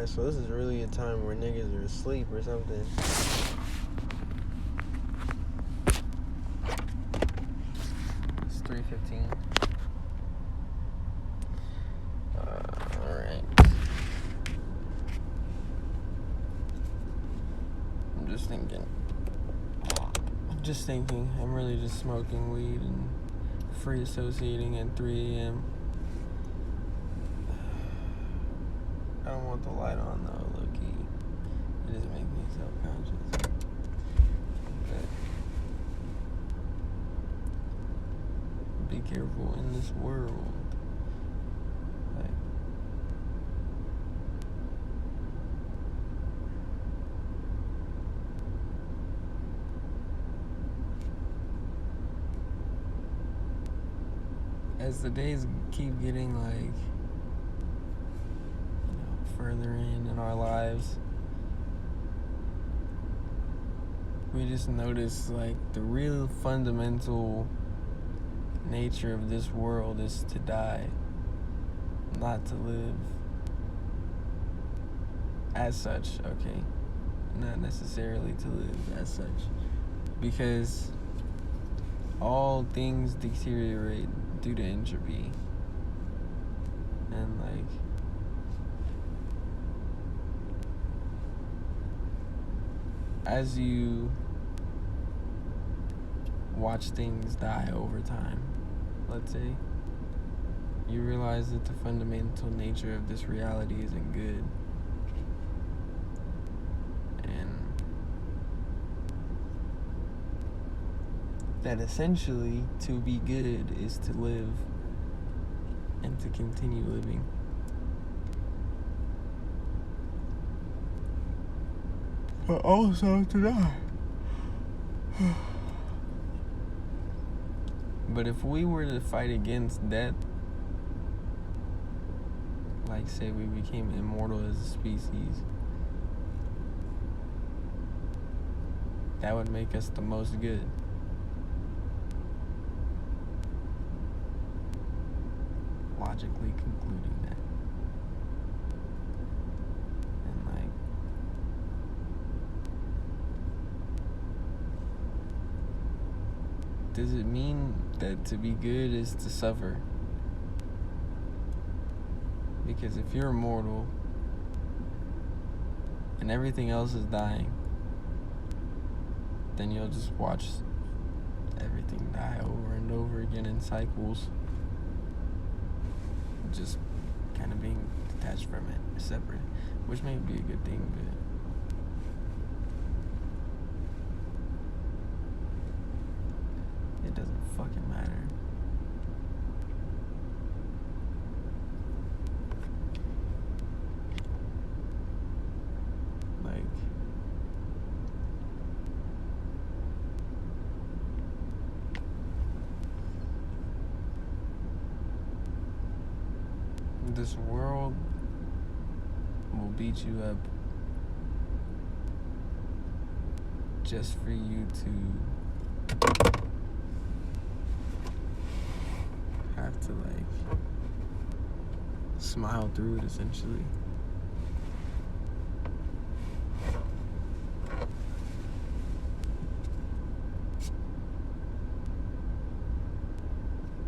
so this is really a time where niggas are asleep or something. It's 3:15. Alright. I'm just thinking. I'm really just smoking weed and free associating at 3 a.m. I don't want the light on though, low-key. It doesn't make me self-conscious. But be careful in this world. Like, as the days keep getting like further in our lives, we just notice like the real fundamental nature of this world is to die, not to live. As such, okay, not necessarily to live as such, because all things deteriorate due to entropy, and like as you watch things die over time, let's say, you realize that the fundamental nature of this reality isn't good. And that essentially to be good is to live and to continue living. But also to die. But if we were to fight against death, like say we became immortal as a species, that would make us the most good. Logically concluding that. And like, does it mean that to be good is to suffer? Because if you're immortal and everything else is dying, then you'll just watch everything die over and over again in cycles, just kind of being detached from it, separate, which may be a good thing, but it doesn't fucking matter. Like, this world will beat you up just for you to have to like smile through it, essentially.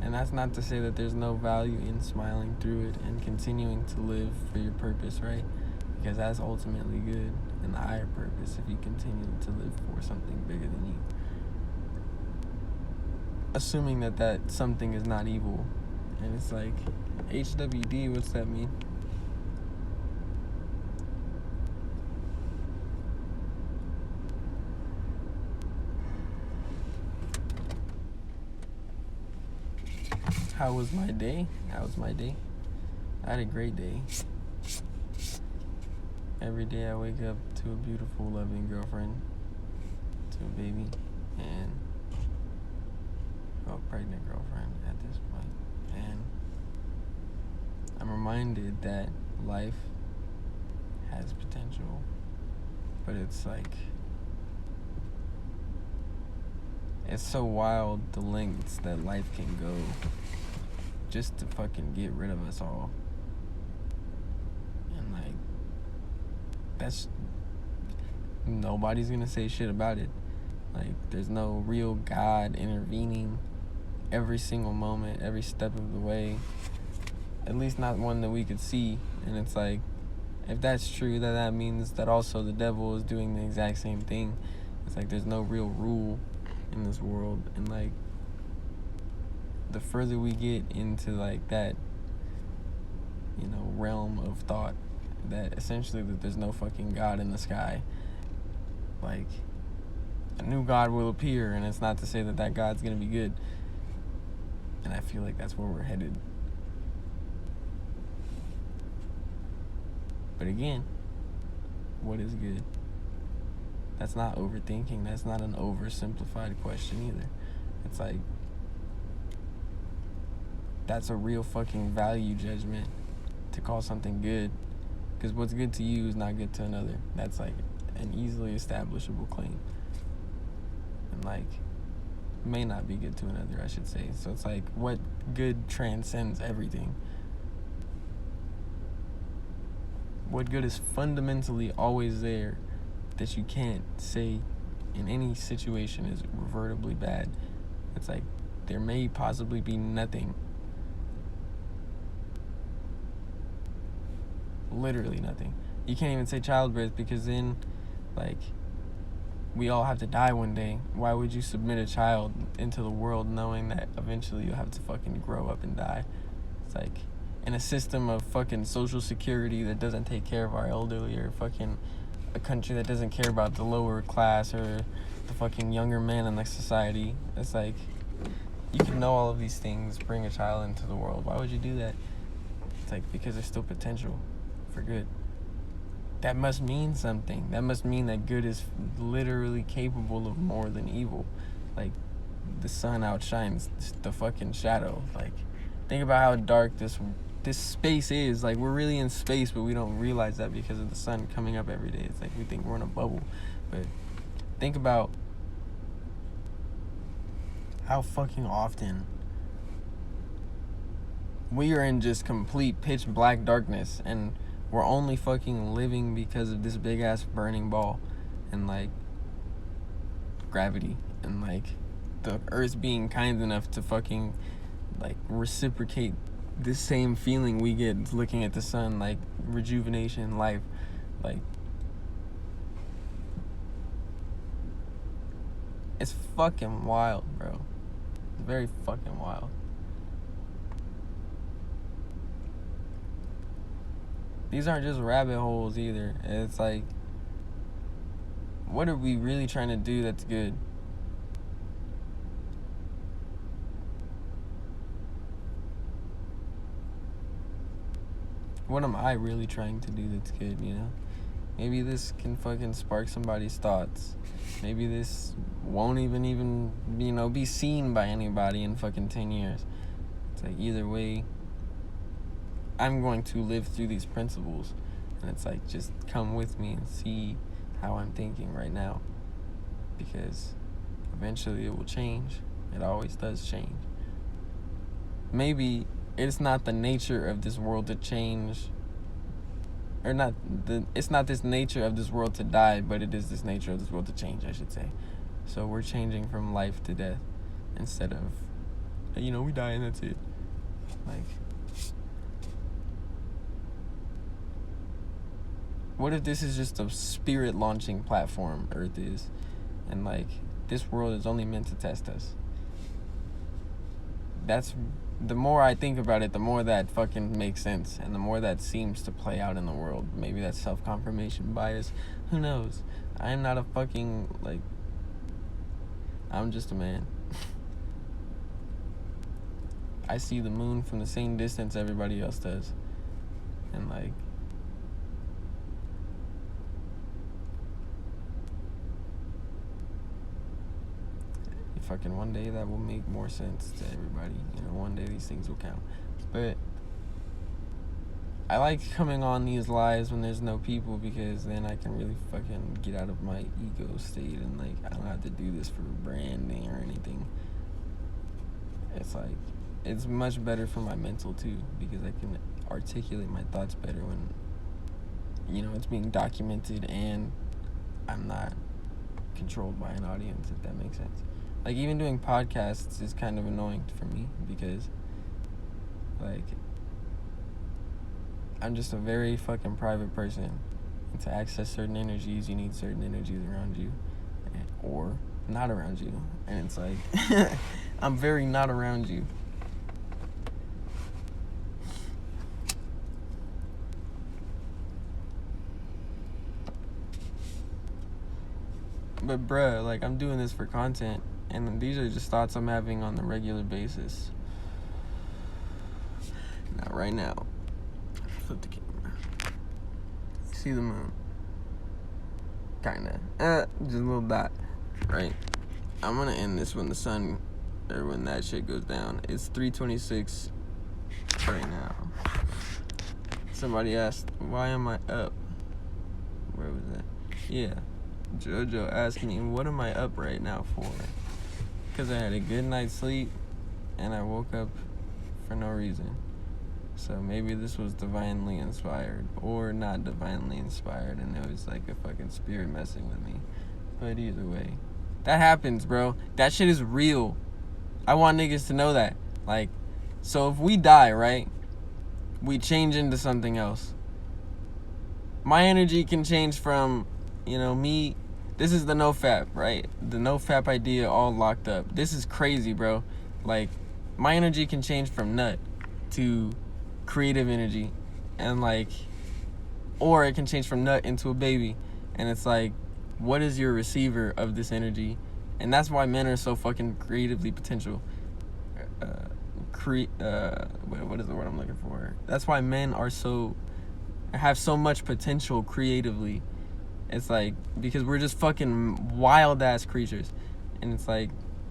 And that's not to say that there's no value in smiling through it and continuing to live for your purpose, right? Because that's ultimately good and the higher purpose if you continue to live for something bigger than you. Assuming that that something is not evil. And it's like, HWD, what's that mean? How was my day? I had a great day. Every day I wake up to a beautiful, loving girlfriend, to a baby, and a pregnant girlfriend at this point. And I'm reminded that life has potential, but it's like, it's so wild the lengths that life can go just to fucking get rid of us all. And like, that's, nobody's gonna say shit about it. Like, there's no real God intervening every single moment, every step of the way. At least not one that we could see. And it's like, if that's true, that means that also the devil is doing the exact same thing. It's like there's no real rule in this world. And like, the further we get into like that, you know, realm of thought, that essentially that there's no fucking God in the sky, like, a new God will appear, and it's not to say that God's gonna be good. And I feel like that's where we're headed. But again, what is good? That's not overthinking. That's not an oversimplified question either. It's like, that's a real fucking value judgment to call something good. Because what's good to you is not good to another. That's like an easily establishable claim. And like, may not be good to another, I should say. So it's like, what good transcends everything? What good is fundamentally always there that you can't say in any situation is revertably bad? It's like, there may possibly be nothing. Literally nothing. You can't even say childbirth, because then, like, we all have to die one day. Why would you submit a child into the world knowing that eventually you'll have to fucking grow up and die? It's like, in a system of fucking social security that doesn't take care of our elderly, or fucking a country that doesn't care about the lower class or the fucking younger man in the society. It's like, you can know all of these things, bring a child into the world. Why would you do that? It's like, because there's still potential for good. That must mean something. That must mean that good is literally capable of more than evil. Like, the sun outshines the fucking shadow. Like, think about how dark this space is. Like, we're really in space, but we don't realize that because of the sun coming up every day. It's like we think we're in a bubble. But think about how fucking often we are in just complete pitch black darkness, and we're only fucking living because of this big ass burning ball and like gravity and like the earth being kind enough to fucking like reciprocate this same feeling we get looking at the sun, like rejuvenation, life. Like, it's fucking wild, bro. It's very fucking wild. These aren't just rabbit holes either. It's like, what are we really trying to do that's good? What am I really trying to do that's good, you know? Maybe this can fucking spark somebody's thoughts. Maybe this won't even, you know, be seen by anybody in fucking 10 years. It's like, either way, I'm going to live through these principles. And it's like, just come with me and see how I'm thinking right now. Because eventually it will change. It always does change. Maybe it's not the nature of this world to change, or it's not this nature of this world to die, but it is this nature of this world to change, I should say. So we're changing from life to death instead of, you know, we die and that's it. Like, what if this is just a spirit launching platform, Earth is, and like, this world is only meant to test us? That's, the more I think about it, the more that fucking makes sense, and the more that seems to play out in the world. Maybe that's self-confirmation bias. Who knows? I am not a fucking, like, I'm just a man. I see the moon from the same distance everybody else does. And like, fucking one day that will make more sense to everybody. You know, one day these things will count. But I like coming on these lives when there's no people, because then I can really fucking get out of my ego state, and like, I don't have to do this for branding or anything. It's like, it's much better for my mental too, because I can articulate my thoughts better when, it's being documented and I'm not controlled by an audience, if that makes sense. Like, even doing podcasts is kind of annoying for me because, like, I'm just a very fucking private person. And to access certain energies, you need certain energies around you or not around you. And it's like, I'm very not around you. But bruh, like, I'm doing this for content, and these are just thoughts I'm having on a regular basis. Not right now. Flip the camera. See the moon? Kinda. Just a little dot. Right? I'm gonna end this when when that shit goes down. It's 3:26 right now. Somebody asked, why am I up? Where was that? Yeah. Jojo asked me, what am I up right now for? Because I had a good night's sleep and I woke up for no reason. So maybe this was divinely inspired or not divinely inspired, and it was like a fucking spirit messing with me. But either way, that happens, bro. That shit is real. I want niggas to know that. Like, so if we die, right, we change into something else. My energy can change from, me. This is the NoFap, right? The NoFap idea all locked up. This is crazy, bro. Like, my energy can change from nut to creative energy, and like, or it can change from nut into a baby. And it's like, what is your receiver of this energy? And that's why men are so fucking creatively potential. What is the word I'm looking for? That's why men have so much potential creatively. It's like, because we're just fucking wild ass creatures. And it's like,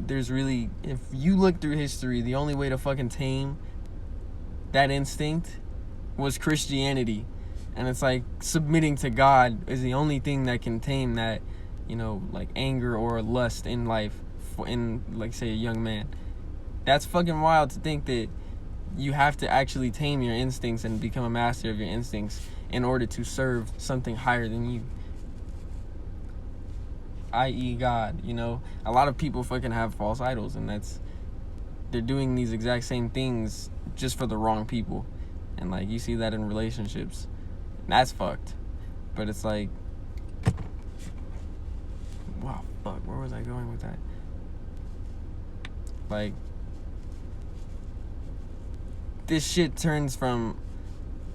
if you look through history, the only way to fucking tame that instinct was Christianity. And it's like, submitting to God is the only thing that can tame that, like anger or lust in life, in, like, say, a young man. That's fucking wild to think that you have to actually tame your instincts and become a master of your instincts in order to serve something higher than you, i.e. God. A lot of people fucking have false idols, and they're doing these exact same things just for the wrong people. And like, you see that in relationships. That's fucked. But it's like, wow, fuck, where was I going with that? Like, this shit turns from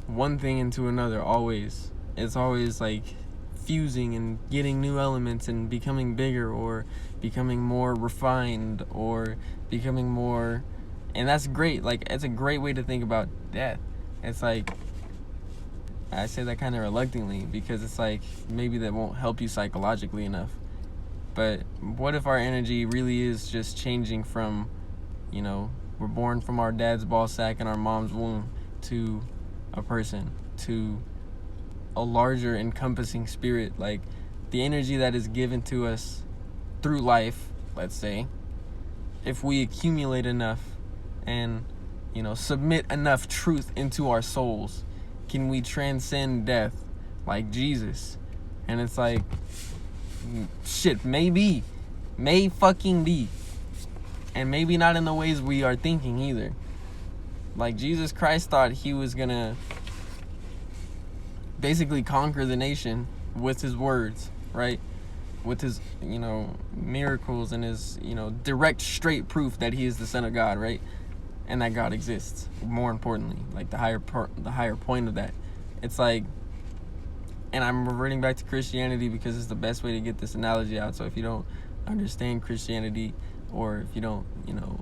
one thing into another always. It's always like fusing and getting new elements and becoming bigger or becoming more refined or becoming more, and that's great. Like, it's a great way to think about death. It's like, I say that kind of reluctantly because it's like, maybe that won't help you psychologically enough. But what if our energy really is just changing from, we're born from our dad's ball sack in our mom's womb to a person, to a larger encompassing spirit. Like, the energy that is given to us through life, let's say, if we accumulate enough and, submit enough truth into our souls, can we transcend death like Jesus? And it's like, shit, maybe. May fucking be. And maybe not in the ways we are thinking either. Like, Jesus Christ thought he was gonna basically conquer the nation with his words, right? With his, miracles and his, direct, straight proof that he is the Son of God, right? And that God exists. More importantly, like the higher point of that. It's like, and I'm reverting back to Christianity because it's the best way to get this analogy out. So if you don't understand Christianity, or if you don't,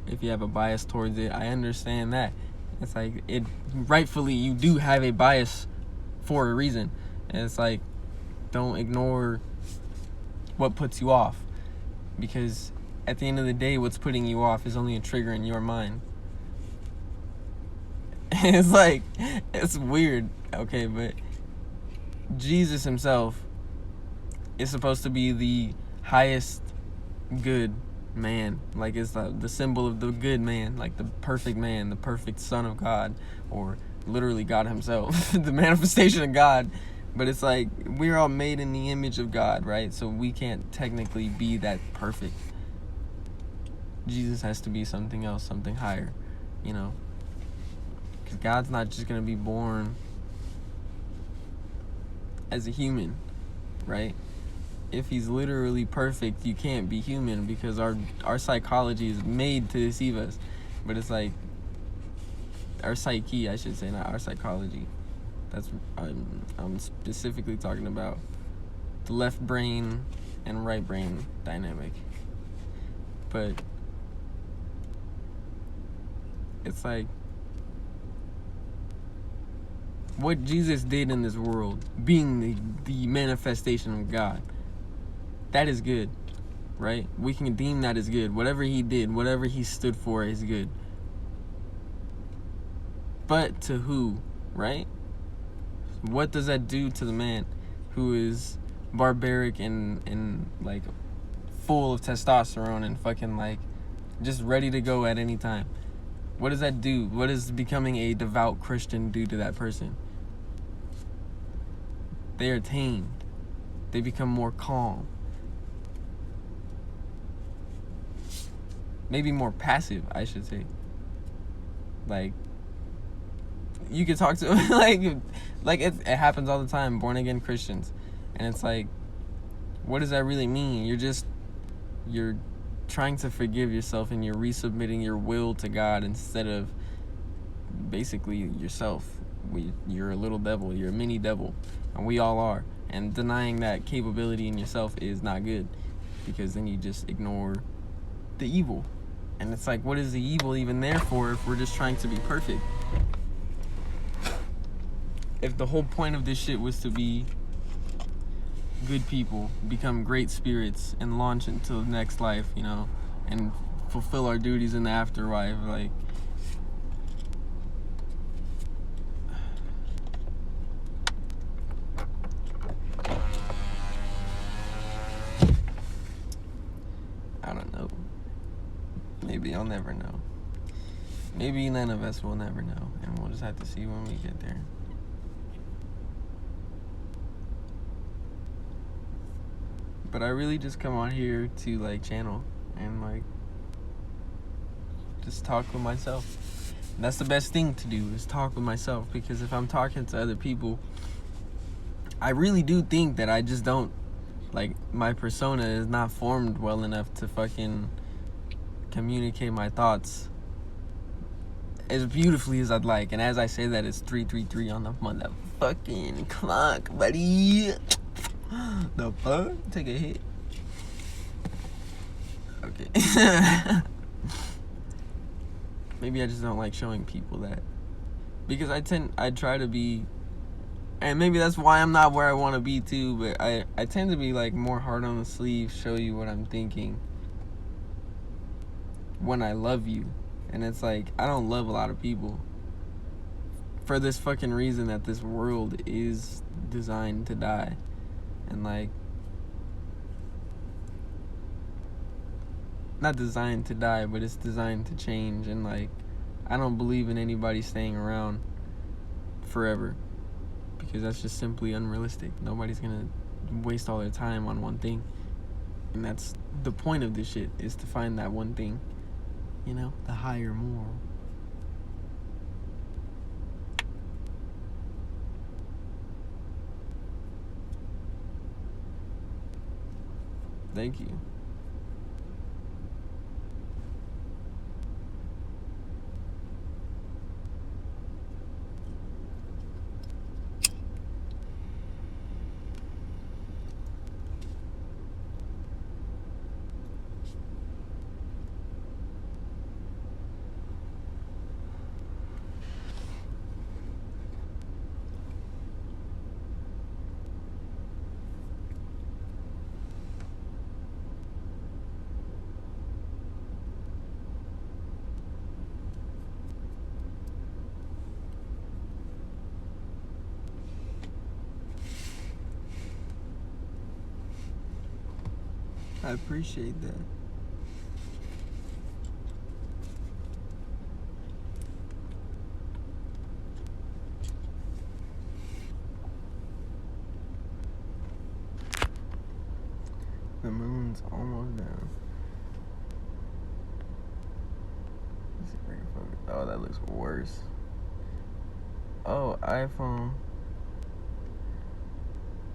if you have a bias towards it, I understand that. It's like, rightfully, you do have a bias for a reason. And it's like, don't ignore what puts you off, because at the end of the day, what's putting you off is only a trigger in your mind. It's like, it's weird, okay, but Jesus himself is supposed to be the highest good man. Like, it's the symbol of the good man, like the perfect man, the perfect Son of God, or literally God himself, the manifestation of God. But it's like, we're all made in the image of God, right? So we can't technically be that perfect. Jesus has to be something else, something higher, you know? Because God's not just going to be born as a human, right? If he's literally perfect, you can't be human, because our psychology is made to deceive us. But it's like, our psyche, I should say, not our psychology. That's I'm specifically talking about the left brain and right brain dynamic. But it's like, what Jesus did in this world, being the manifestation of God, that is good, right? We can deem that as good. Whatever he did, whatever he stood for is good. But to who, right? What does that do to the man who is barbaric and like full of testosterone and fucking like just ready to go at any time? What does that do? What does becoming a devout Christian do to that person? They are tamed. They become more calm. Maybe more passive, I should say. Like, you could talk to like it happens all the time, born again Christians, and it's like, what does that really mean? You're trying to forgive yourself, and you're resubmitting your will to God instead of basically yourself. You're a little devil, you're a mini devil, and we all are, and denying that capability in yourself is not good, because then you just ignore the evil. And it's like, what is the evil even there for if we're just trying to be perfect? If the whole point of this shit was to be good people, become great spirits, and launch into the next life, you know, and fulfill our duties in the afterlife, like, I don't know. Maybe I'll never know. Maybe none of us will never know, and we'll just have to see when we get there. But I really just come on here to like channel and like just talk with myself. And that's the best thing to do, is talk with myself, because if I'm talking to other people, I really do think that I just don't, like, my persona is not formed well enough to fucking communicate my thoughts as beautifully as I'd like. And as I say that, it's 3:33 on the motherfucking clock, buddy. The fuck? Take a hit. Okay. Maybe I just don't like showing people that, because I try to be, and maybe that's why I'm not where I want to be too, but I tend to be like more hard on the sleeve, show you what I'm thinking when I love you. And it's like, I don't love a lot of people for this fucking reason, that this world is designed to die. And like, not designed to die, but it's designed to change. And like, I don't believe in anybody staying around forever, because that's just simply unrealistic. Nobody's gonna waste all their time on one thing, and that's the point of this shit, is to find that one thing, you know, the higher moral. Thank you. I appreciate that. The moon's almost down. Let's see if I can focus. Oh, that looks worse. Oh, iPhone.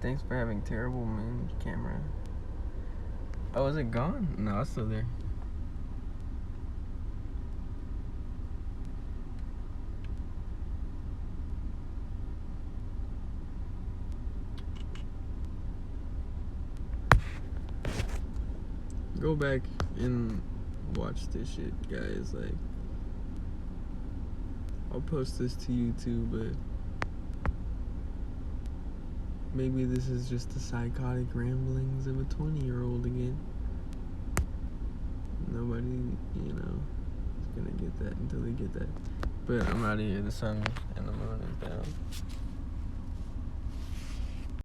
Thanks for having terrible moon camera. Oh, is it gone? No, it's still there. Go back and watch this shit, guys. Like, I'll post this to YouTube, but maybe this is just the psychotic ramblings of a 20-year-old again. Nobody, is gonna get that until they get that. But I'm out of here. The sun and the moon is down.